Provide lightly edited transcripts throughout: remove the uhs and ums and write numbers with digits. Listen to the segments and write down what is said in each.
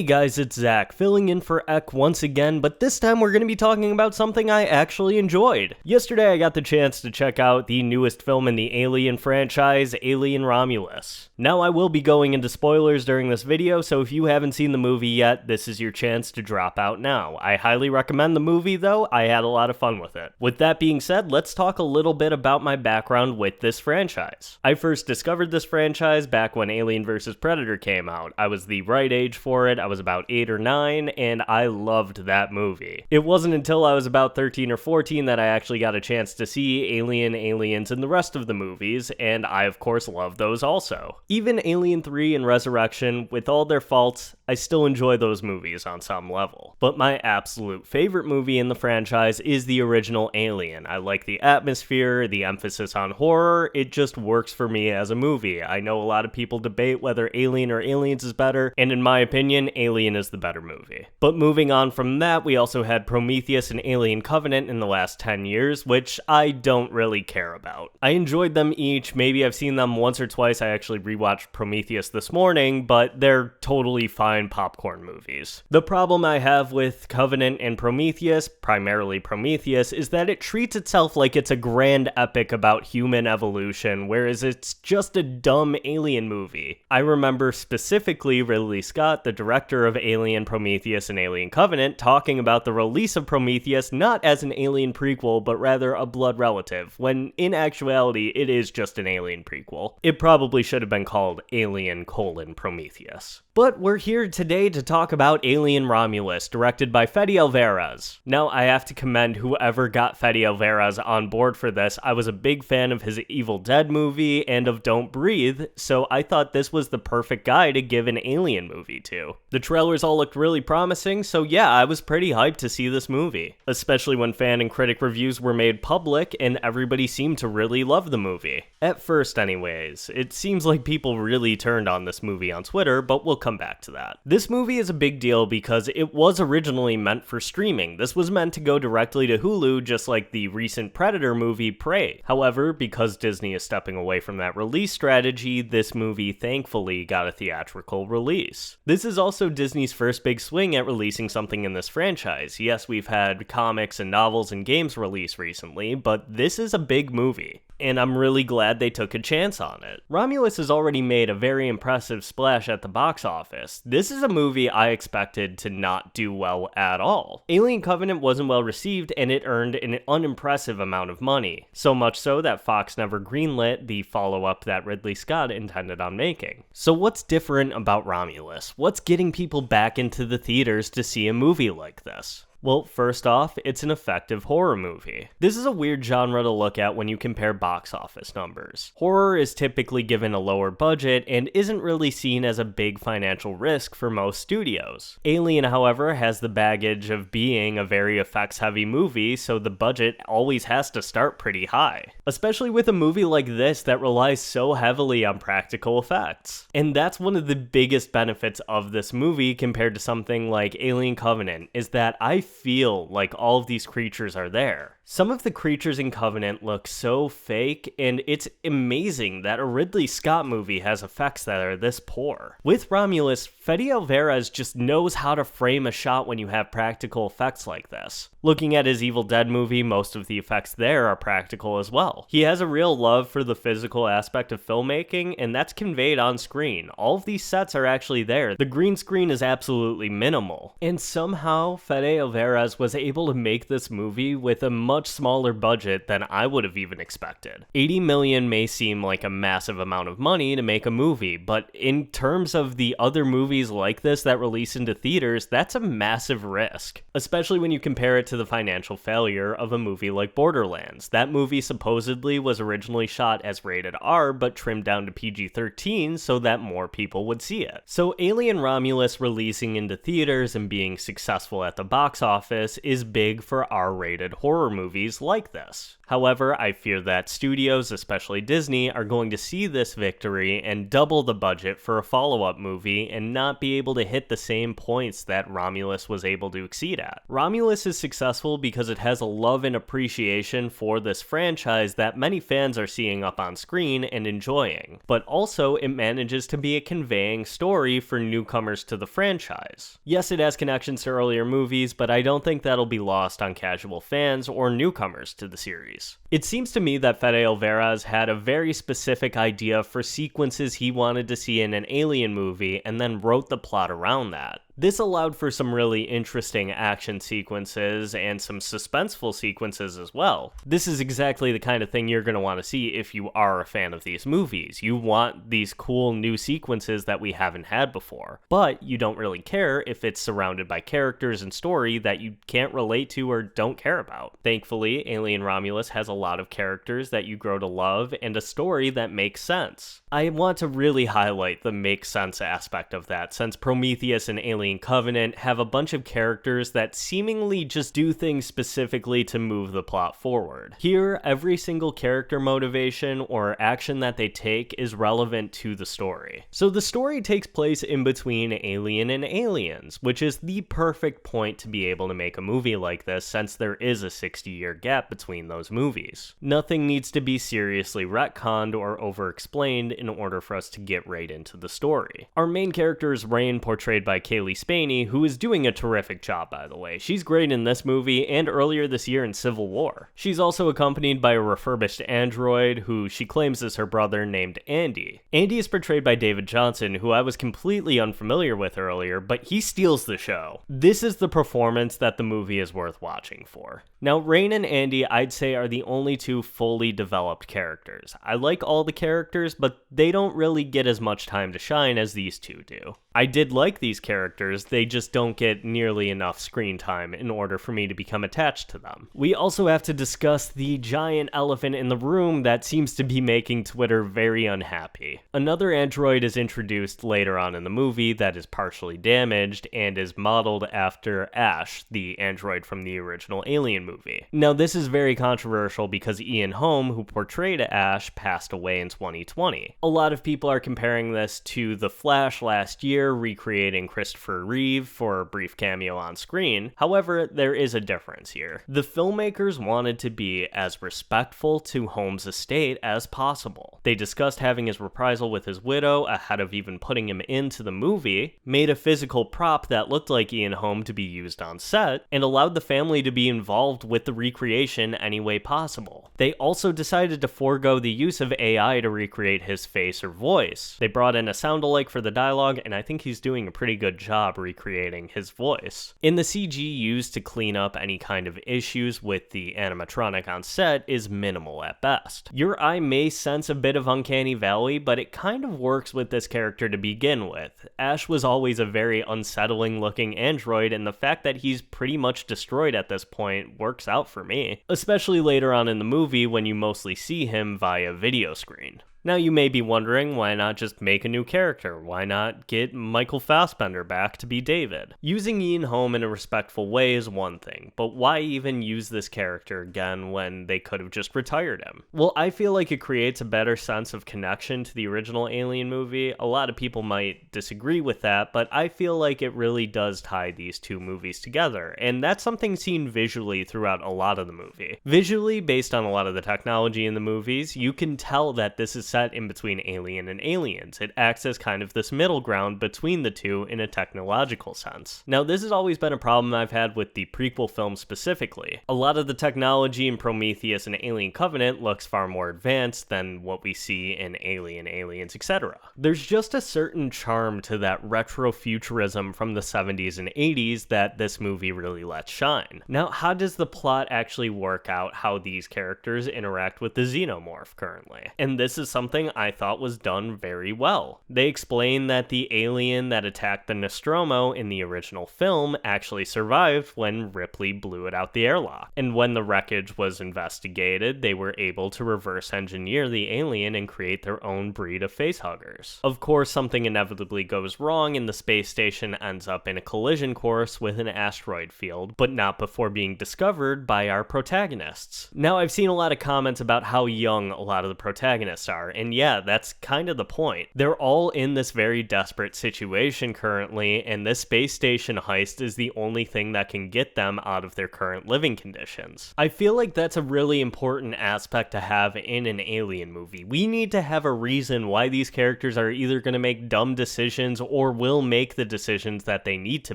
guys, it's Zach, filling in for Ek once again, but this time we're going to be talking about something I actually enjoyed. Yesterday I got the chance to check out the newest film in the Alien franchise, Alien Romulus. Now I will be going into spoilers during this video, so if you haven't seen the movie yet, this is your chance to drop out now. I highly recommend the movie though, I had a lot of fun with it. With that being said, let's talk a little bit about my background with this franchise. I first discovered this franchise back when Alien vs. Predator came out. I was the right age for it. I was about 8 or 9, and I loved that movie. It wasn't until I was about 13 or 14 that I actually got a chance to see Alien, Aliens, and the rest of the movies, and I of course love those also. Even Alien 3 and Resurrection, with all their faults, I still enjoy those movies on some level. But my absolute favorite movie in the franchise is the original Alien. I like the atmosphere, the emphasis on horror, it just works for me as a movie. I know a lot of people debate whether Alien or Aliens is better, and in my opinion, Alien is the better movie. But moving on from that, we also had Prometheus and Alien Covenant in the last 10 years, which I don't really care about. I enjoyed them each, maybe I've seen them once or twice. I actually rewatched Prometheus this morning, but they're totally fine popcorn movies. The problem I have with Covenant and Prometheus, primarily Prometheus, is that it treats itself like it's a grand epic about human evolution, whereas it's just a dumb alien movie. I remember specifically Ridley Scott, the director of Alien, Prometheus, and Alien Covenant, talking about the release of Prometheus not as an Alien prequel, but rather a blood relative, when in actuality it is just an Alien prequel. It probably should have been called Alien: Prometheus. But we're here today to talk about Alien Romulus, directed by Fede Alvarez. Now, I have to commend whoever got Fede Alvarez on board for this. I was a big fan of his Evil Dead movie and of Don't Breathe, so I thought this was the perfect guy to give an Alien movie to. The trailers all looked really promising, so yeah, I was pretty hyped to see this movie, especially when fan and critic reviews were made public and everybody seemed to really love the movie. At first anyways. It seems like people really turned on this movie on Twitter, but we'll come back to that. This movie is a big deal because it was originally meant for streaming. This was meant to go directly to Hulu, just like the recent Predator movie Prey. However, because Disney is stepping away from that release strategy, this movie thankfully got a theatrical release. This is also Disney's first big swing at releasing something in this franchise. Yes, we've had comics and novels and games released recently, but this is a big movie, and I'm really glad they took a chance on it. Romulus has already made a very impressive splash at the box office. This is a movie I expected to not do well at all. Alien Covenant wasn't well received, and it earned an unimpressive amount of money. So much so that Fox never greenlit the follow-up that Ridley Scott intended on making. So what's different about Romulus? What's getting people back into the theaters to see a movie like this? Well, first off, it's an effective horror movie. This is a weird genre to look at when you compare box office numbers. Horror is typically given a lower budget and isn't really seen as a big financial risk for most studios. Alien, however, has the baggage of being a very effects-heavy movie, so the budget always has to start pretty high. Especially with a movie like this that relies so heavily on practical effects. And that's one of the biggest benefits of this movie compared to something like Alien Covenant, is that I feel like all of these creatures are there. Some of the creatures in Covenant look so fake, and it's amazing that a Ridley Scott movie has effects that are this poor. With Romulus, Fede Alvarez just knows how to frame a shot when you have practical effects like this. Looking at his Evil Dead movie, most of the effects there are practical as well. He has a real love for the physical aspect of filmmaking, and that's conveyed on screen. All of these sets are actually there. The green screen is absolutely minimal. And somehow, Fede Alvarez was able to make this movie with a much smaller budget than I would have even expected. $80 million may seem like a massive amount of money to make a movie, but in terms of the other movies like this that release into theaters, that's a massive risk. Especially when you compare it to the financial failure of a movie like Borderlands. That movie supposedly was originally shot as rated R, but trimmed down to PG-13 so that more people would see it. So Alien Romulus releasing into theaters and being successful at the box office is big for R-rated horror movies movies like this. However, I fear that studios, especially Disney, are going to see this victory and double the budget for a follow-up movie and not be able to hit the same points that Romulus was able to exceed at. Romulus is successful because it has a love and appreciation for this franchise that many fans are seeing up on screen and enjoying, but also it manages to be a conveying story for newcomers to the franchise. Yes, it has connections to earlier movies, but I don't think that'll be lost on casual fans or newcomers to the series. It seems to me that Fede Alvarez had a very specific idea for sequences he wanted to see in an Alien movie and then wrote the plot around that. This allowed for some really interesting action sequences and some suspenseful sequences as well. This is exactly the kind of thing you're going to want to see if you are a fan of these movies. You want these cool new sequences that we haven't had before, but you don't really care if it's surrounded by characters and story that you can't relate to or don't care about. Thankfully, Alien Romulus has a lot of characters that you grow to love and a story that makes sense. I want to really highlight the make sense aspect of that, since Prometheus and Alien Covenant have a bunch of characters that seemingly just do things specifically to move the plot forward. Here, every single character motivation or action that they take is relevant to the story. So the story takes place in between Alien and Aliens, which is the perfect point to be able to make a movie like this since there is a 60-year gap between those movies. Nothing needs to be seriously retconned or over-explained in order for us to get right into the story. Our main character is Rain, portrayed by Kaylee Spaney, who is doing a terrific job, by the way. She's great in this movie and earlier this year in Civil War. She's also accompanied by a refurbished android who she claims is her brother, named Andy. Andy is portrayed by David Johnson, who I was completely unfamiliar with earlier, but he steals the show. This is the performance that the movie is worth watching for. Now, Rain and Andy, I'd say, are the only two fully developed characters. I like all the characters, but they don't really get as much time to shine as these two do. I did like these characters, they just don't get nearly enough screen time in order for me to become attached to them. We also have to discuss the giant elephant in the room that seems to be making Twitter very unhappy. Another android is introduced later on in the movie that is partially damaged and is modeled after Ash, the android from the original Alien movie. Now, this is very controversial because Ian Holm, who portrayed Ash, passed away in 2020. A lot of people are comparing this to The Flash last year, recreating Christopher Reeve for a brief cameo on screen. However, there is a difference here. The filmmakers wanted to be as respectful to Holmes' estate as possible. They discussed having his reprisal with his widow ahead of even putting him into the movie, made a physical prop that looked like Ian Holm to be used on set, and allowed the family to be involved with the recreation any way possible. They also decided to forego the use of AI to recreate his face or voice. They brought in a sound-alike for the dialogue, and I think he's doing a pretty good job recreating his voice. In the CG used to clean up any kind of issues with the animatronic on set is minimal at best. Your eye may sense a bit of uncanny valley, but it kind of works with this character to begin with. Ash was always a very unsettling looking android, and the fact that he's pretty much destroyed at this point works out for me, especially later on in the movie when you mostly see him via video screen. Now, you may be wondering, why not just make a new character? Why not get Michael Fassbender back to be David? Using Ian Holm in a respectful way is one thing, but why even use this character again when they could have just retired him? Well, I feel like it creates a better sense of connection to the original Alien movie. A lot of people might disagree with that, but I feel like it really does tie these two movies together, and that's something seen visually throughout a lot of the movie. Visually, based on a lot of the technology in the movies, you can tell that this is set in between Alien and Aliens. It acts as kind of this middle ground between the two in a technological sense. Now, this has always been a problem I've had with the prequel films specifically. A lot of the technology in Prometheus and Alien Covenant looks far more advanced than what we see in Alien, Aliens, etc. There's just a certain charm to that retro-futurism from the 70s and 80s that this movie really lets shine. Now, how does the plot actually work out how these characters interact with the xenomorph currently? And this is something something I thought was done very well. They explain that the alien that attacked the Nostromo in the original film actually survived when Ripley blew it out the airlock. And when the wreckage was investigated, they were able to reverse engineer the alien and create their own breed of facehuggers. Of course, something inevitably goes wrong and the space station ends up in a collision course with an asteroid field, but not before being discovered by our protagonists. Now, I've seen a lot of comments about how young a lot of the protagonists are, and yeah, that's kind of the point. They're all in this very desperate situation currently, and this space station heist is the only thing that can get them out of their current living conditions. I feel like that's a really important aspect to have in an alien movie. We need to have a reason why these characters are either going to make dumb decisions or will make the decisions that they need to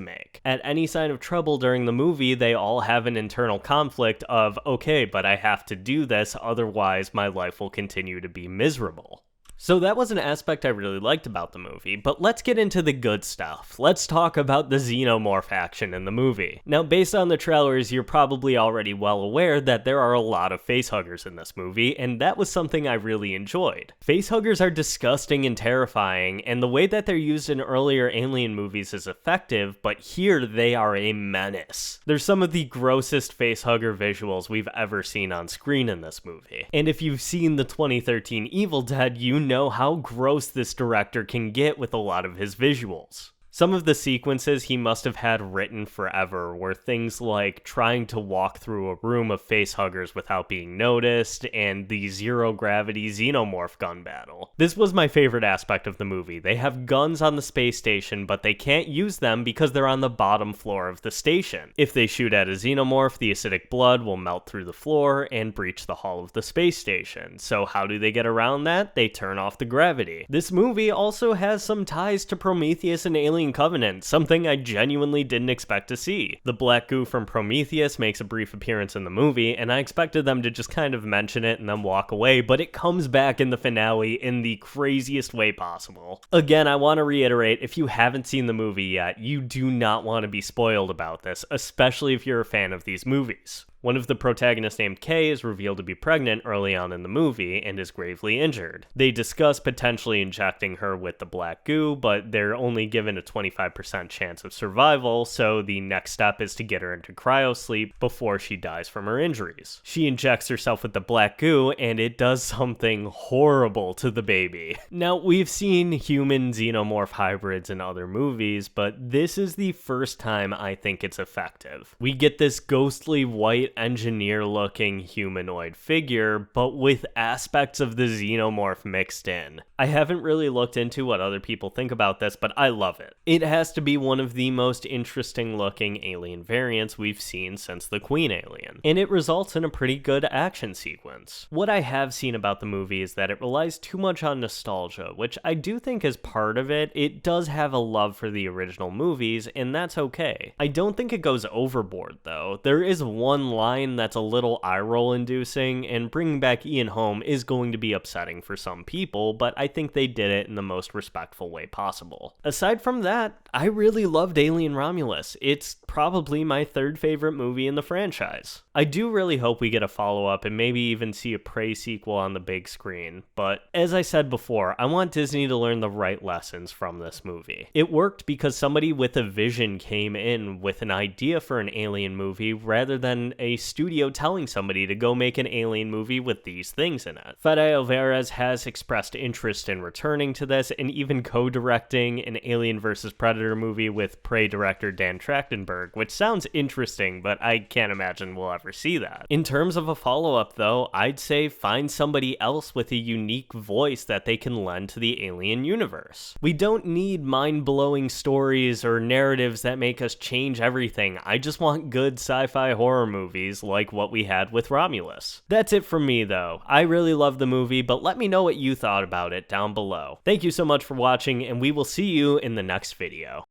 make. At any sign of trouble during the movie, they all have an internal conflict of, okay, but I have to do this, otherwise my life will continue to be miserable. So that was an aspect I really liked about the movie, but let's get into the good stuff. Let's talk about the xenomorph action in the movie. Now, based on the trailers, you're probably already well aware that there are a lot of facehuggers in this movie, and that was something I really enjoyed. Facehuggers are disgusting and terrifying, and the way that they're used in earlier Alien movies is effective, but here they are a menace. They're some of the grossest facehugger visuals we've ever seen on screen in this movie. And if you've seen the 2013 Evil Dead, you know how gross this director can get with a lot of his visuals. Some of the sequences he must have had written forever were things like trying to walk through a room of facehuggers without being noticed, and the zero-gravity xenomorph gun battle. This was my favorite aspect of the movie. They have guns on the space station, but they can't use them because they're on the bottom floor of the station. If they shoot at a xenomorph, the acidic blood will melt through the floor and breach the hull of the space station. So how do they get around that? They turn off the gravity. This movie also has some ties to Prometheus and Alien Covenant, something I genuinely didn't expect to see. The black goo from Prometheus makes a brief appearance in the movie, and I expected them to just kind of mention it and then walk away, but it comes back in the finale in the craziest way possible. Again, I want to reiterate, if you haven't seen the movie yet, you do not want to be spoiled about this, especially if you're a fan of these movies. One of the protagonists named Kay is revealed to be pregnant early on in the movie and is gravely injured. They discuss potentially injecting her with the black goo, but they're only given a 25% chance of survival, so the next step is to get her into cryosleep before she dies from her injuries. She injects herself with the black goo, and it does something horrible to the baby. Now, we've seen human xenomorph hybrids in other movies, but this is the first time I think it's effective. We get this ghostly white engineer-looking humanoid figure, but with aspects of the xenomorph mixed in. I haven't really looked into what other people think about this, but I love it. It has to be one of the most interesting-looking alien variants we've seen since the Queen alien, and it results in a pretty good action sequence. What I have seen about the movie is that it relies too much on nostalgia, which I do think is part of it. It does have a love for the original movies, and that's okay. I don't think it goes overboard, though. There is one line that's a little eye-roll inducing, and bringing back Ian home is going to be upsetting for some people, but I think they did it in the most respectful way possible. Aside from that, I really loved Alien Romulus. It's probably my third favorite movie in the franchise. I do really hope we get a follow-up and maybe even see a Prey sequel on the big screen, but as I said before, I want Disney to learn the right lessons from this movie. It worked because somebody with a vision came in with an idea for an alien movie rather than a studio telling somebody to go make an alien movie with these things in it. Fede Alvarez has expressed interest in returning to this and even co-directing an Alien vs. Predator movie with Prey director Dan Trachtenberg, which sounds interesting, but I can't imagine we'll ever see that. In terms of a follow-up though, I'd say find somebody else with a unique voice that they can lend to the Alien universe. We don't need mind-blowing stories or narratives that make us change everything. I just want good sci-fi horror movies like what we had with Romulus. That's it from me though. I really love the movie, but let me know what you thought about it down below. Thank you so much for watching, and we will see you in the next video.